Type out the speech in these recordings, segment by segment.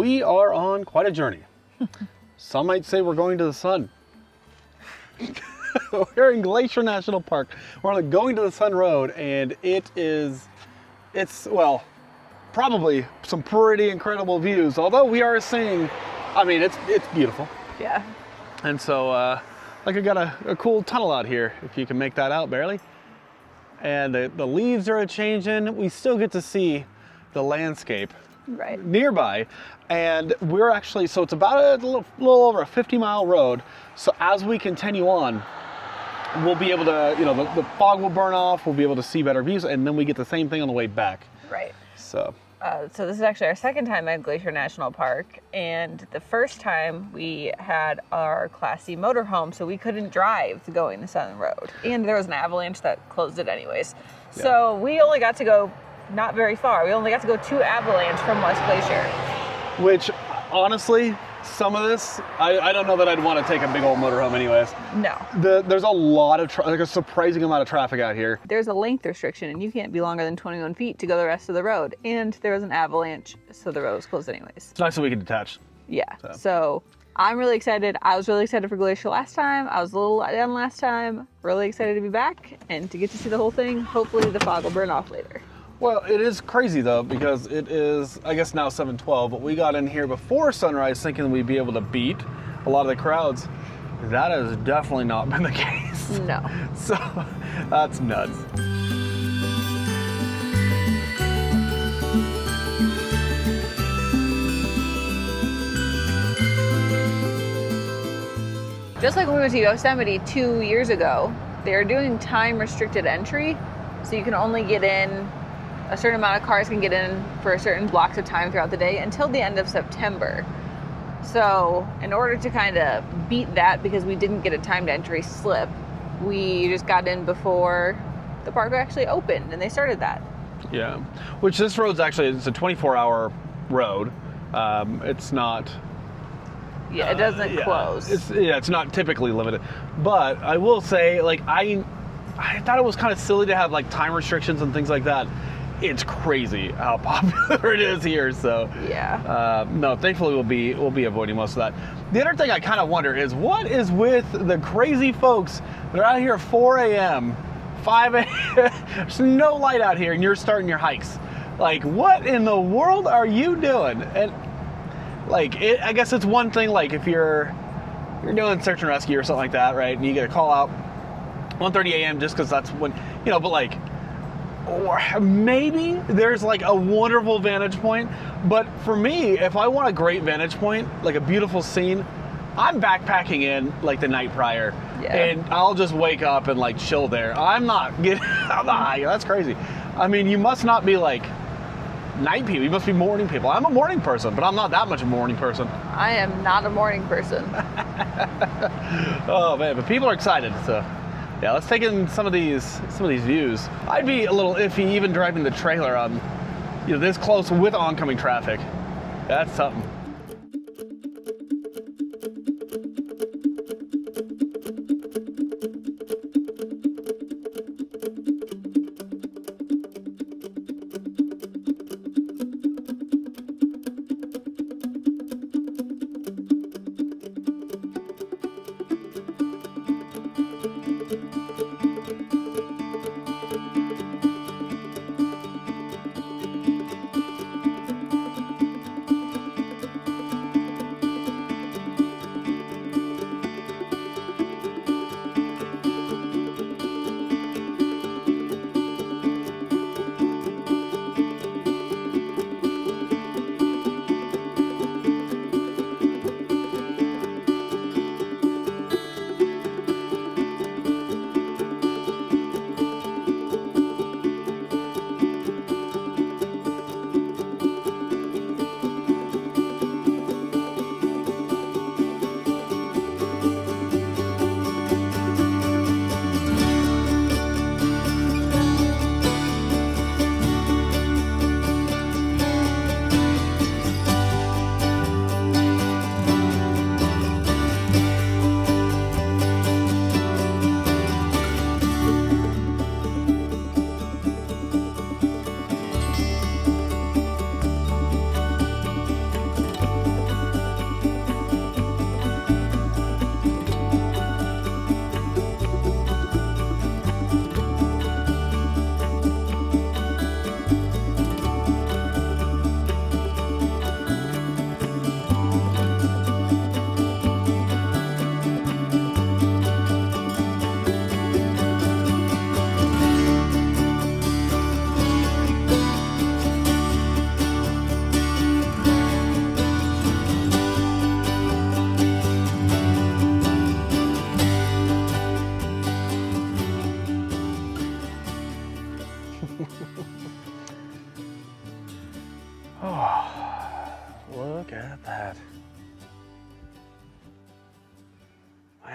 we are on quite a journey. Some might say we're going to the sun. We're in Glacier National Park. We're on the Going to the Sun Road, and it's well, probably some pretty incredible views. Although we are seeing, I mean, it's beautiful. Yeah. And so, like, I got a cool tunnel out here, if you can make that out barely. And the leaves are changing. We still get to see the landscape nearby. And we're actually, so it's about a little over a 50-mile road. So as we continue on, we'll be able to, the fog will burn off, we'll be able to see better views, and then we get the same thing on the way back. Right. So this is actually our second time at Glacier National Park, and the first time we had our Class C motorhome, so we couldn't drive the Going to Sun Road, and there was an avalanche that closed it anyways. Yeah. So we only got to go not very far. We only got to go to Avalanche from West Glacier. Which, honestly, some of this, I don't know that I'd want to take a big old motorhome anyways. No. There's a lot of, like a surprising amount of traffic out here. There's a length restriction, and you can't be longer than 21 feet to go the rest of the road. And there was an avalanche, so the road was closed anyways. It's nice that we can detach. Yeah. So I'm really excited. I was really excited for Glacier last time. I was a little let down last time. Really excited to be back and to get to see the whole thing. Hopefully the fog will burn off later. Well, it is crazy though, because it is, I guess now 7:12, but we got in here before sunrise thinking we'd be able to beat a lot of the crowds. That has definitely not been the case. No. So that's nuts. Just like when we went to Yosemite 2 years ago, they're doing time restricted entry, so you can only get in, a certain amount of cars can get in for certain blocks of time throughout the day until the end of September. So in order to kind of beat that, because we didn't get a timed entry slip, we just got in before the park actually opened, and they started that. Yeah, which this road's actually, it's a 24-hour road. It's not... Yeah, it doesn't close. It's not typically limited. But I will say, like, I thought it was kind of silly to have, like, time restrictions and things like that. It's crazy how popular it is here. So yeah. No, thankfully we'll be avoiding most of that. The other thing I kind of wonder is, what is with the crazy folks that are out here at 4 a.m., 5 a.m., there's no light out here, and you're starting your hikes. Like, what in the world are you doing? And like, I guess it's one thing, like, if you're doing search and rescue or something like that, right? And you get a call out 1:30 a.m. just because that's when, but like, or maybe there's like a wonderful vantage point. But for me, if I want a great vantage point, like a beautiful scene, I'm backpacking in like the night prior. Yeah. And I'll just wake up and like chill there. I'm not hiking. That's crazy. I mean, you must not be like night people. You must be morning people. I'm a morning person, but I'm not that much of a morning person. I am not a morning person. Oh man, but people are excited, so yeah, let's take in some of these views. I'd be a little iffy even driving the trailer on, this close with oncoming traffic. That's something.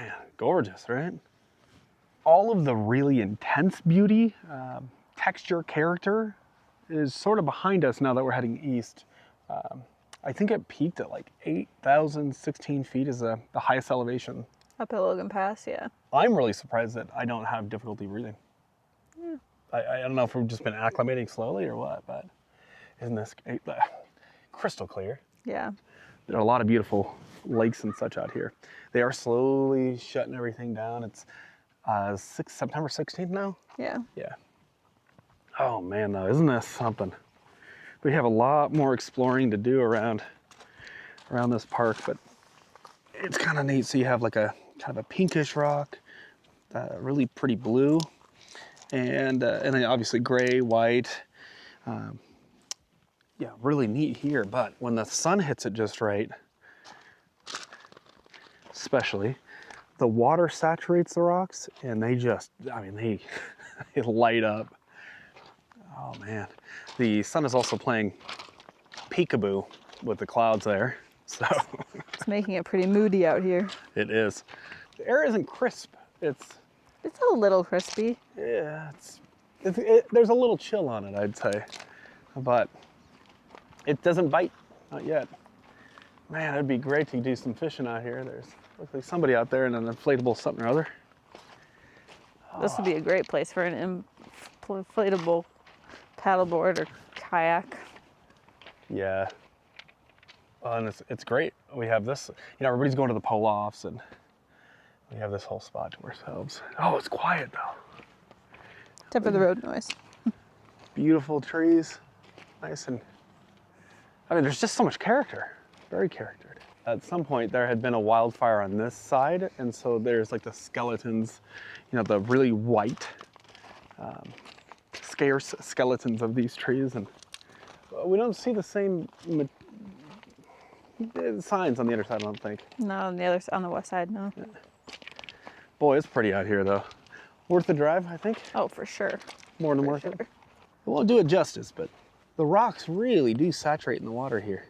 Man, gorgeous, right? All of the really intense beauty, texture, character is sort of behind us now that we're heading east. I think it peaked at like 8,016 feet is the highest elevation. Up at Logan Pass, yeah. I'm really surprised that I don't have difficulty breathing. Yeah. I don't know if we've just been acclimating slowly or what, but isn't this crystal clear? Yeah. There are a lot of beautiful lakes and such out here. They are slowly shutting everything down. It's September 16th now? Yeah. Yeah. Oh man, though, isn't this something? We have a lot more exploring to do around this park, but it's kind of neat. So you have like a kind of a pinkish rock, really pretty blue, and then obviously gray, white. Yeah, really neat here. But when the sun hits it just right, especially, the water saturates the rocks, and they just, I mean, they light up. Oh man, the sun is also playing peekaboo with the clouds there, so. It's making it pretty moody out here. It is. The air isn't crisp. It's a little crispy. Yeah, there's a little chill on it, I'd say, but it doesn't bite, not yet. Man, it'd be great to do some fishing out here. Looks like somebody out there in an inflatable something or other. This would be a great place for an inflatable paddleboard or kayak. Yeah. And it's great. We have this, everybody's going to the pull-offs, and we have this whole spot to ourselves. Oh, it's quiet though. Except for the road noise. Beautiful trees, nice, and I mean, there's just so much character, very charactered. At some point there had been a wildfire on this side, and so there's like the skeletons, the really white, scarce skeletons of these trees, and we don't see the same signs on the other side, I don't think. No, on the west side, no. Yeah. Boy, it's pretty out here though. Worth the drive, I think. Oh, for sure. More than worth it. It won't do it justice, but the rocks really do saturate in the water here.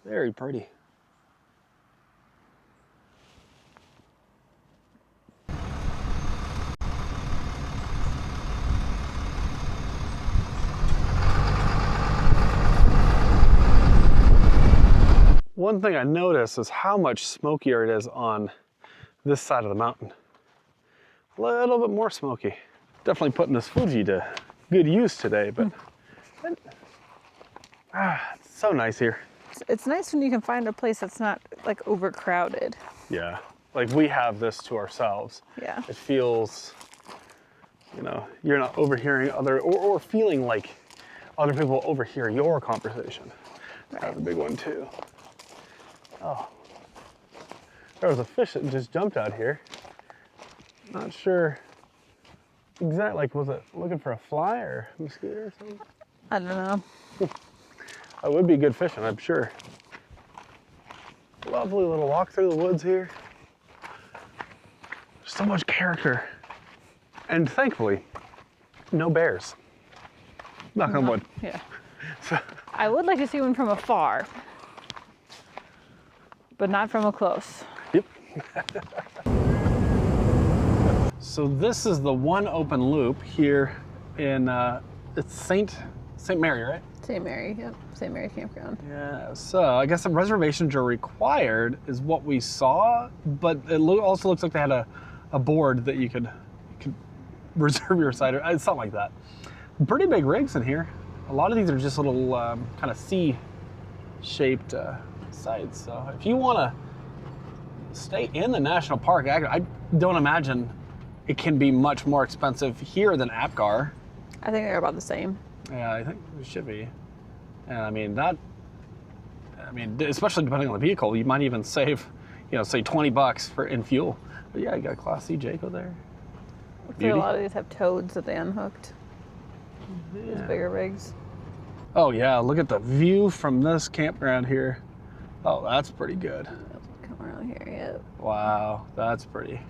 Very pretty. One thing I notice is how much smokier it is on this side of the mountain. A little bit more smoky. Definitely putting this Fuji to good use today, but it's so nice here. It's nice when you can find a place that's not like overcrowded. Yeah, like we have this to ourselves. Yeah. It feels, you're not overhearing or feeling like other people overhear your conversation. Right. That's a big one too. Oh, there was a fish that just jumped out here. Not sure exactly, like, was it looking for a fly or a mosquito or something? I don't know. It would be good fishing, I'm sure. Lovely little walk through the woods here. So much character. And thankfully, no bears. Knock on wood. Yeah. So, I would like to see one from afar, but not from a close. yep. So this is the one open loop here in, it's St. Mary, right? St. Mary, yep. St. Mary Campground. Yeah, so I guess the reservations are required is what we saw, but it also looks like they had a board that you could reserve your site, or something like that. Pretty big rigs in here. A lot of these are just little kind of C-shaped sites. So if you want to stay in the national park, I don't imagine it can be much more expensive here than Apgar. I think they're about the same. Yeah, I think it should be. And I mean, especially depending on the vehicle, you might even save, say $20 in fuel. But yeah, you got a Class C Jayco there. Looks like a lot of these have toads that they unhooked. Yeah. These bigger rigs. Oh yeah, look at the view from this campground here. Oh, that's pretty good. Come around here, yeah. Wow, that's pretty.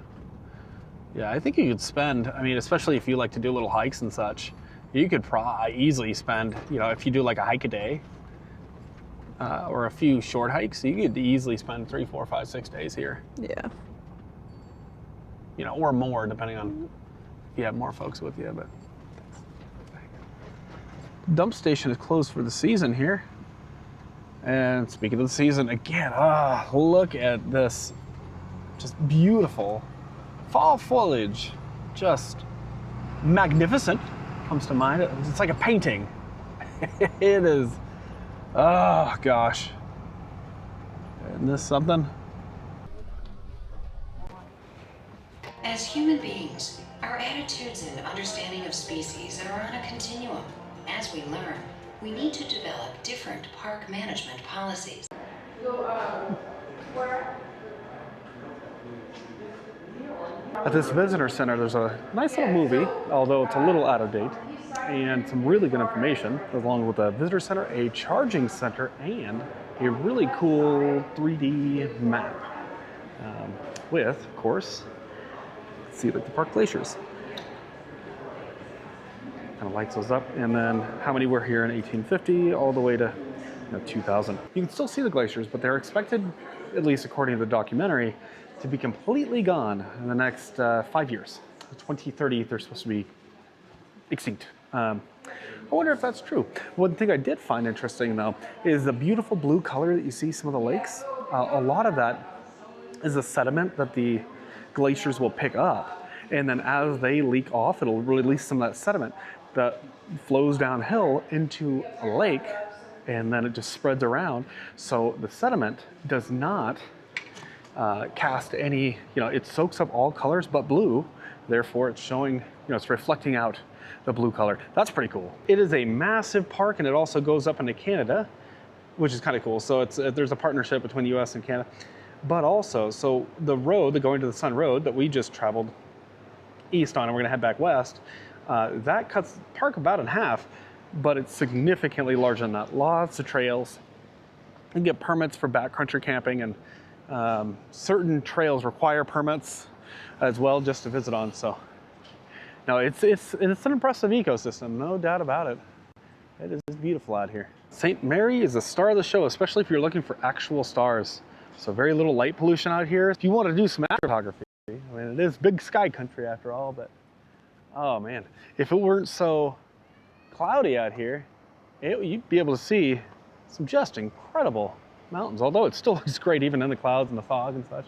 Yeah, I think you could spend, especially if you like to do little hikes and such, you could easily spend, if you do like a hike a day or a few short hikes, you could easily spend 3, 4, 5, 6 days here. Yeah. you know, or more depending on if you have more folks with you. But dump station is closed for the season here. And speaking of the season, again, look at this, just beautiful fall foliage, just magnificent comes to mind. It's like a painting. It is, oh gosh. Isn't this something? As human beings, our attitudes and understanding of species are on a continuum. As we learn, we need to develop different park management policies. At this visitor center, there's a nice little movie, although it's a little out of date, and some really good information, along with a visitor center, a charging center, and a really cool 3D map. With, of course, see like the park glaciers. Kind of lights those up, and then how many were here in 1850 all the way to 2000. You can still see the glaciers, but they're expected, at least according to the documentary, to be completely gone in the next 5 years. 2030, they're supposed to be extinct. I wonder if that's true. One thing I did find interesting, though, is the beautiful blue color that you see some of the lakes. A lot of that is the sediment that the glaciers will pick up. And then as they leak off, it'll release some of that sediment that flows downhill into a lake, and then it just spreads around. So the sediment does not cast any, it soaks up all colors but blue. Therefore, it's showing, it's reflecting out the blue color. That's pretty cool. It is a massive park, and it also goes up into Canada, which is kind of cool. So there's a partnership between the US and Canada. But also, so the road, the Going to the Sun road that we just traveled east on, and we're gonna head back west, that cuts the park about in half, but it's significantly larger than that. Lots of trails. You can get permits for backcountry camping, and certain trails require permits as well just to visit on. So, no, it's an impressive ecosystem, no doubt about it. It is beautiful out here. St. Mary is the star of the show, especially if you're looking for actual stars. So very little light pollution out here. If you want to do some astrophotography, I mean, it is big sky country after all, but oh man, if it weren't so cloudy out here, you'd be able to see some just incredible mountains, although it still looks great even in the clouds and the fog and such.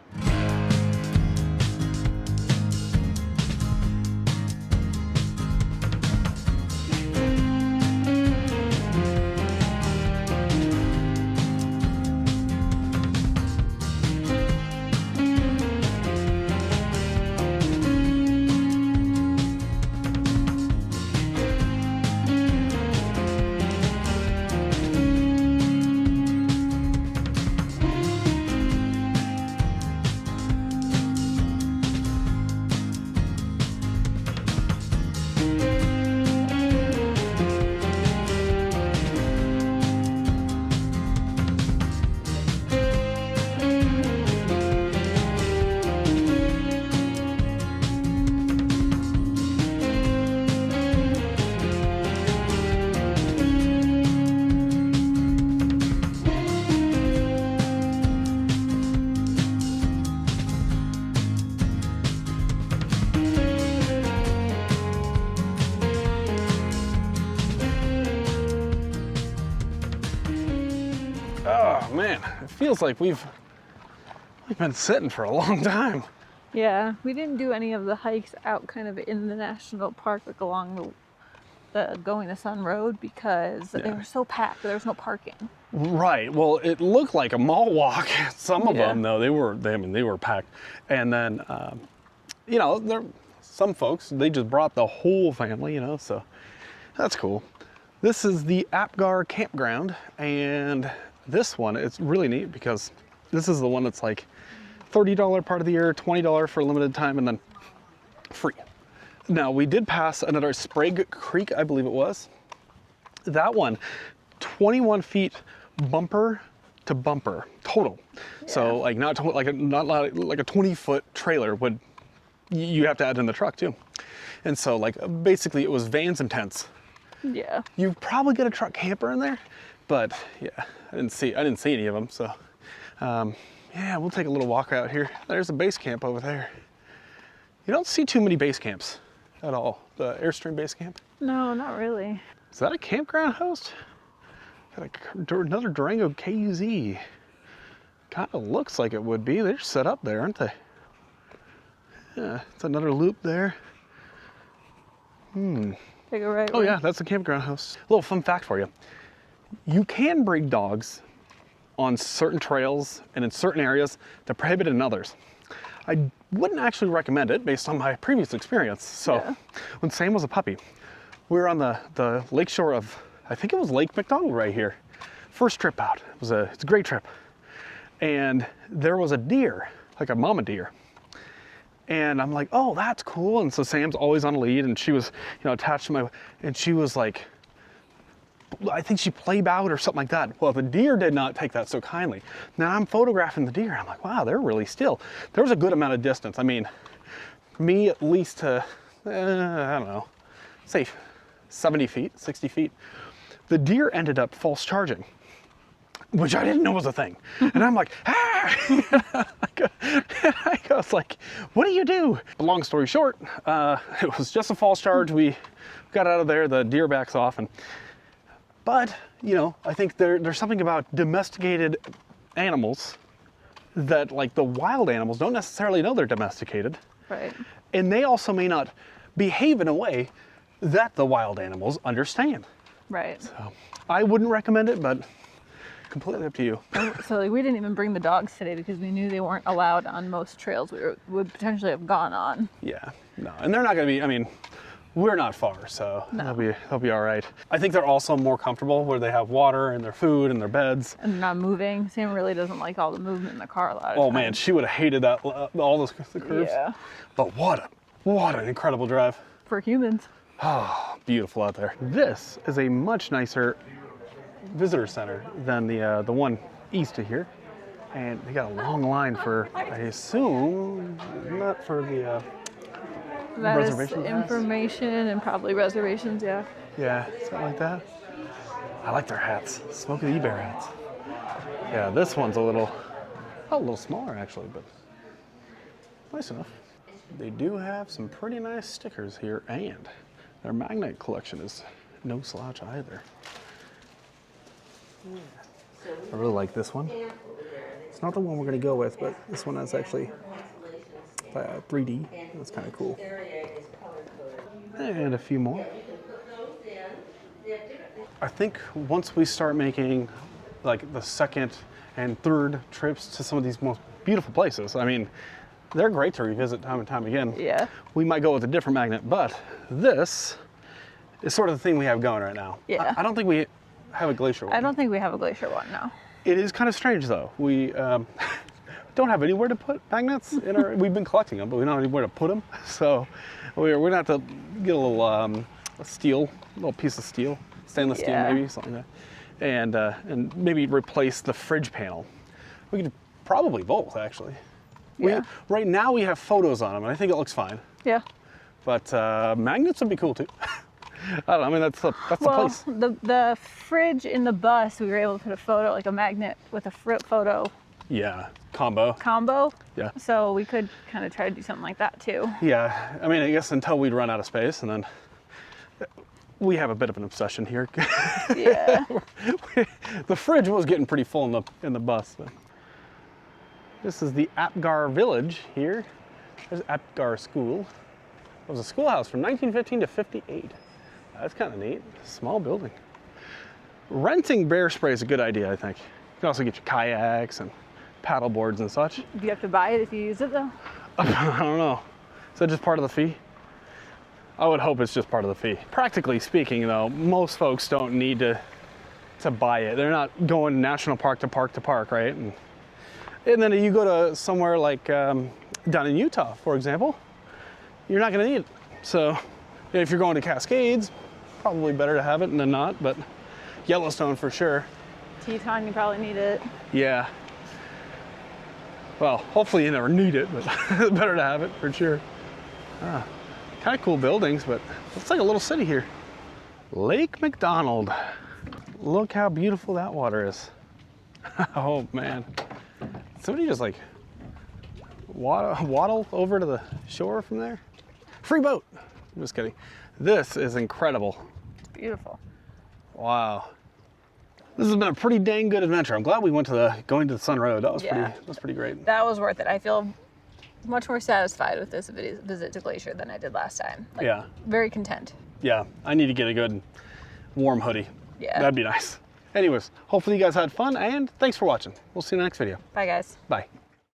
Oh man, it feels like we've been sitting for a long time. Yeah, we didn't do any of the hikes out kind of in the national park, like along the Going to Sun road, because they were so packed. There was no parking. Right. Well, it looked like a mall walk. Some of them, though, they were packed. And then, some folks, they just brought the whole family, so that's cool. This is the Apgar campground, and this one, it's really neat because this is the one that's like $30 part of the year, $20 for a limited time, and then free. Now, we did pass another Sprague Creek, I believe it was. That one, 21 feet bumper to bumper total. Yeah. So like not like a 20-foot trailer would, you have to add in the truck too. And so like basically it was vans and tents. Yeah. You probably get a truck camper in there, but yeah, I didn't see any of them. So yeah, we'll take a little walk out here. There's a base camp over there. You don't see too many base camps at all. The Airstream base camp. No, not really. Is that a campground host? Got another Durango KUZ. Kind of looks like it would be. They're set up there, aren't they? Yeah, it's another loop there. Take a right. Oh yeah, that's the campground house. A little fun fact for you. You can bring dogs on certain trails and in certain areas that are prohibited in others. I wouldn't actually recommend it based on my previous experience. So when Sam was a puppy, we were on the lakeshore of, I think it was Lake McDonald right here. First trip out. It's a great trip. And there was a deer, like a mama deer. And I'm like, oh, that's cool. And so Sam's always on a lead, and she was, attached to and she was like, I think she play bowed or something like that. Well, the deer did not take that so kindly. Now I'm photographing the deer. I'm like, wow, they're really still. There was a good amount of distance. I mean, me at least to, I don't know, say 70 feet, 60 feet. The deer ended up false charging, which I didn't know was a thing. And I'm like, ah! I was like, what do you do? But long story short, it was just a false charge. We got out of there, the deer backs off. But, I think there's something about domesticated animals that, like, the wild animals don't necessarily know they're domesticated. Right. And they also may not behave in a way that the wild animals understand. Right. So I wouldn't recommend it, but completely up to you. So like, we didn't even bring the dogs today because we knew they weren't allowed on most trails we would potentially have gone on. Yeah, no, and they're not going to be, I mean, we're not far, so No. they'll be all right. I think they're also more comfortable where they have water and their food and their beds. And not moving. Sam really doesn't like all the movement in the car a lot of Oh times. man, she would have hated that, all the curves. Yeah. But what an incredible drive. For humans. Oh, beautiful out there. This is a much nicer visitor center than the one east of here, and they got a long line for, I assume, not for the That is reservation information and probably reservations, yeah. yeah, something like that. I like their hats, Smokey the E-Bear hats. Yeah, this one's a little smaller actually, but nice enough. They do have some pretty nice stickers here, and their magnet collection is no slouch either. I really like this one. It's not the one we're going to go with, but this one is actually 3D. That's kind of cool. And a few more. I think once we start making like the second and third trips to some of these most beautiful places, I mean, they're great to revisit time and time again. Yeah. We might go with a different magnet, but this is sort of the thing we have going right now. Yeah. I don't think we have a Glacier one. I don't think we have a Glacier one, no. It is kind of strange though. We don't have anywhere to put magnets in our, we've been collecting them, but we don't have anywhere to put them. So we're gonna have to get a little little piece of steel, stainless steel maybe, something like that. And maybe replace the fridge panel. We could probably both actually. Yeah. Right now we have photos on them and I think it looks fine. Yeah. But magnets would be cool too. I don't know, I mean, that's the place. The fridge in the bus, we were able to put a photo, like a magnet with a photo Yeah, combo. Yeah. So we could kind of try to do something like that too. Yeah, I mean, I guess until we'd run out of space, and then we have a bit of an obsession here. Yeah. The fridge was getting pretty full in the bus. But this is the Apgar Village here. There's Apgar School. It was a schoolhouse from 1915 to 58. That's kind of neat. Small building. Renting bear spray is a good idea, I think. You can also get your kayaks and paddle boards and such. Do you have to buy it if you use it though? I don't know. Is that just part of the fee? I would hope it's just part of the fee. Practically speaking though, most folks don't need to buy it. They're not going national park to park to park, right? And then you go to somewhere like down in Utah, for example, you're not gonna need it. So if you're going to Cascades, probably better to have it than not, but Yellowstone for sure. Teton, you probably need it. Yeah. Well, hopefully you never need it, but better to have it for sure. Kind of cool buildings, but looks like a little city here. Lake McDonald. Look how beautiful that water is. Oh man. Somebody just like waddle over to the shore from there. Free boat. I'm just kidding. This is incredible. It's beautiful. Wow. This has been a pretty dang good adventure. I'm glad we went to going to the Sun Road. That was pretty great. That was worth it. I feel much more satisfied with this visit to Glacier than I did last time. Like, yeah. Very content. Yeah. I need to get a good warm hoodie. Yeah. That'd be nice. Anyways, hopefully you guys had fun, and thanks for watching. We'll see you in the next video. Bye, guys. Bye.